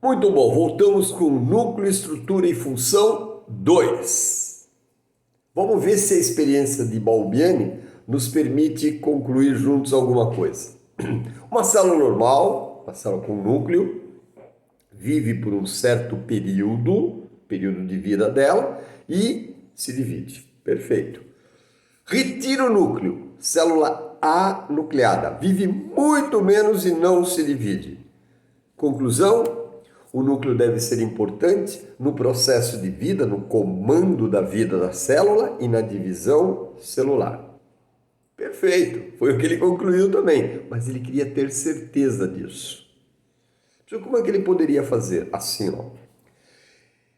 Muito bom, voltamos com núcleo, estrutura e função 2. Vamos ver se a experiência de Balbiani nos permite concluir juntos alguma coisa. Uma célula normal, uma célula com núcleo, vive por um certo período de vida dela e se divide. Perfeito. Retira o núcleo, célula anucleada, vive muito menos e não se divide. Conclusão? O núcleo deve ser importante no processo de vida, no comando da vida da célula e na divisão celular. Perfeito, foi o que ele concluiu também, mas ele queria ter certeza disso. Então, como é que ele poderia fazer? Assim, ó.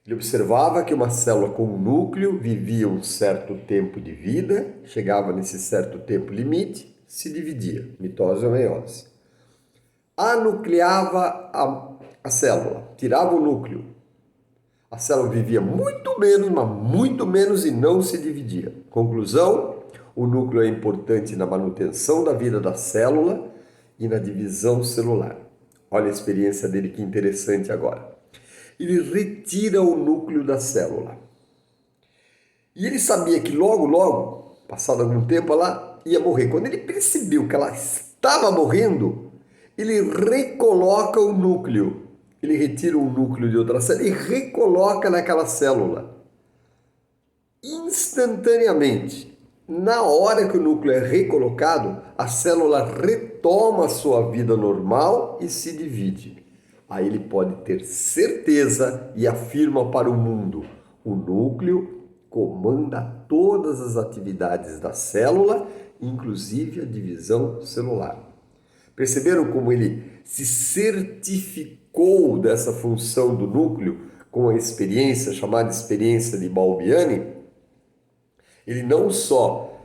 Ele observava que uma célula com um núcleo vivia um certo tempo de vida, chegava nesse certo tempo limite, se dividia, mitose ou meiose. Anucleava a célula, tirava o núcleo. A célula vivia muito menos, mas muito menos e não se dividia. Conclusão, o núcleo é importante na manutenção da vida da célula e na divisão celular. Olha a experiência dele, que interessante agora. Ele retira o núcleo da célula. E ele sabia que logo, passado algum tempo, ela ia morrer. Quando ele percebeu que ela estava morrendo, ele recoloca o núcleo. Ele retira um núcleo de outra célula e recoloca naquela célula. Instantaneamente, na hora que o núcleo é recolocado, a célula retoma a sua vida normal e se divide. Aí ele pode ter certeza e afirma para o mundo: o núcleo comanda todas as atividades da célula, inclusive a divisão celular. Perceberam como ele se certificou dessa função do núcleo com a experiência, chamada experiência de Balbiani? Ele não só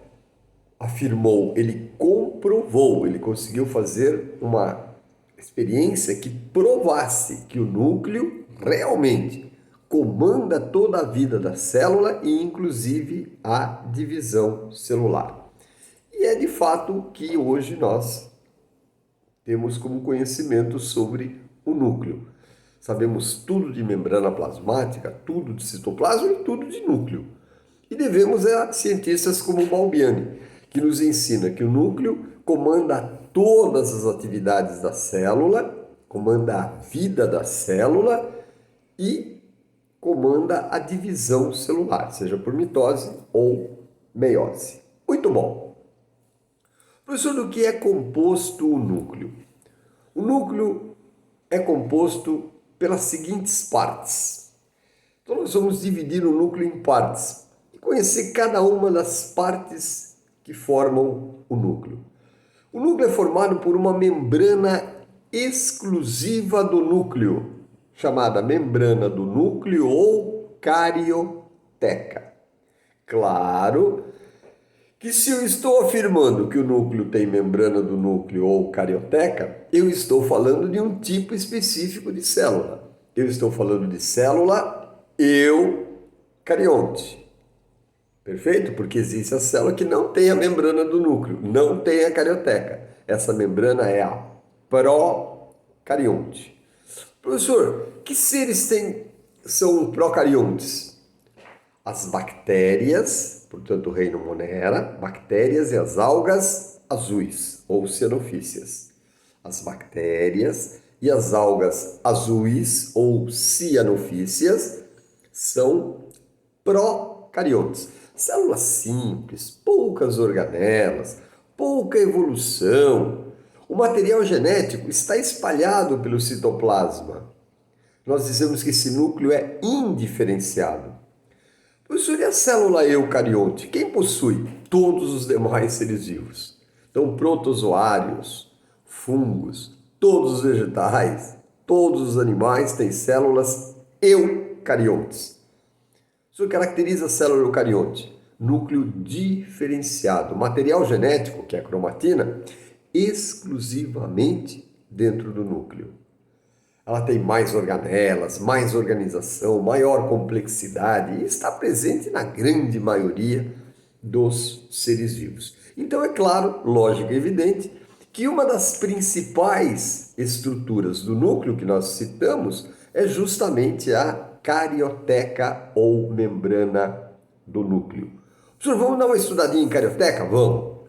afirmou, ele comprovou, ele conseguiu fazer uma experiência que provasse que o núcleo realmente comanda toda a vida da célula e inclusive a divisão celular. E é de fato que hoje nós temos como conhecimento sobre o núcleo. Sabemos tudo de membrana plasmática, tudo de citoplasma e tudo de núcleo. E devemos a cientistas como Balbiani, que nos ensina que o núcleo comanda todas as atividades da célula, comanda a vida da célula e comanda a divisão celular, seja por mitose ou meiose. Muito bom. Professor, do que é composto o núcleo? O núcleo é composto pelas seguintes partes. Então nós vamos dividir o núcleo em partes e conhecer cada uma das partes que formam o núcleo. O núcleo é formado por uma membrana exclusiva do núcleo, chamada membrana do núcleo ou carioteca. Claro que se eu estou afirmando que o núcleo tem membrana do núcleo ou carioteca, eu estou falando de um tipo específico de célula. Eu estou falando de célula eucarionte. Perfeito? Porque existe a célula que não tem a membrana do núcleo, não tem a carioteca. Essa membrana é a procarionte. Professor, que seres são procariontes? As bactérias, portanto o reino Monera, bactérias e as algas azuis, ou cianofícias. As bactérias e as algas azuis, ou cianofícias, são procariontes. Células simples, poucas organelas, pouca evolução. O material genético está espalhado pelo citoplasma. Nós dizemos que esse núcleo é indiferenciado. Professor, e a célula eucarionte? Quem possui? Todos os demais seres vivos. Então, protozoários, fungos, todos os vegetais, todos os animais têm células eucariontes. Isso caracteriza a célula eucarionte. Núcleo diferenciado. Material genético, que é a cromatina, exclusivamente dentro do núcleo. Ela tem mais organelas, mais organização, maior complexidade e está presente na grande maioria dos seres vivos. Então é claro, lógico e evidente, que uma das principais estruturas do núcleo que nós citamos é justamente a carioteca ou membrana do núcleo. Professor, vamos dar uma estudadinha em carioteca? Vamos!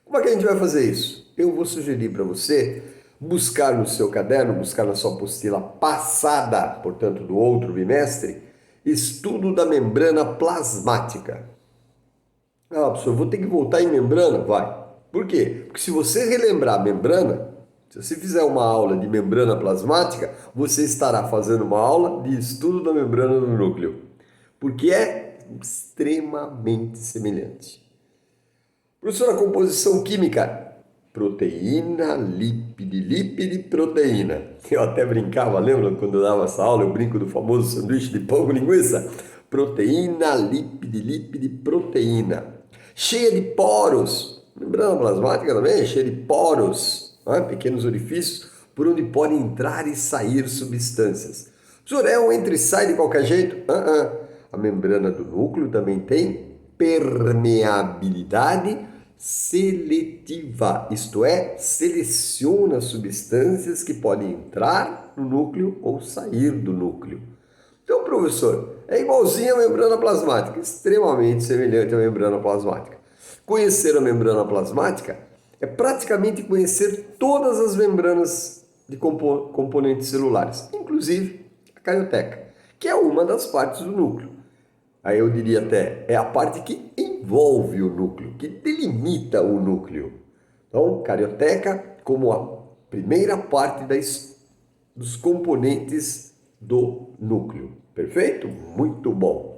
Como é que a gente vai fazer isso? Eu vou sugerir para você buscar no seu caderno, buscar na sua apostila passada, portanto do outro bimestre, estudo da membrana plasmática. Ah, professor, vou ter que voltar em membrana? Vai. Por quê? Porque se você relembrar a membrana, se você fizer uma aula de membrana plasmática, você estará fazendo uma aula de estudo da membrana do núcleo. Porque é extremamente semelhante. Professor, a composição química: proteína, lípide, proteína. Eu até brincava, lembra quando eu dava essa aula? Eu brinco do famoso sanduíche de pão com linguiça. Proteína, lípide, proteína. Cheia de poros. Membrana plasmática também é cheia de poros, né? Pequenos orifícios por onde podem entrar e sair substâncias. Professor, é um entra e sai de qualquer jeito? A membrana do núcleo também tem permeabilidade seletiva, isto é, seleciona substâncias que podem entrar no núcleo ou sair do núcleo. Então, professor, é igualzinho a membrana plasmática, extremamente semelhante à membrana plasmática. Conhecer a membrana plasmática é praticamente conhecer todas as membranas de componentes celulares, inclusive a carioteca, que é uma das partes do núcleo. Aí eu diria até, é a parte que envolve o núcleo, que delimita o núcleo. Então, carioteca como a primeira parte dos componentes do núcleo. Perfeito? Muito bom.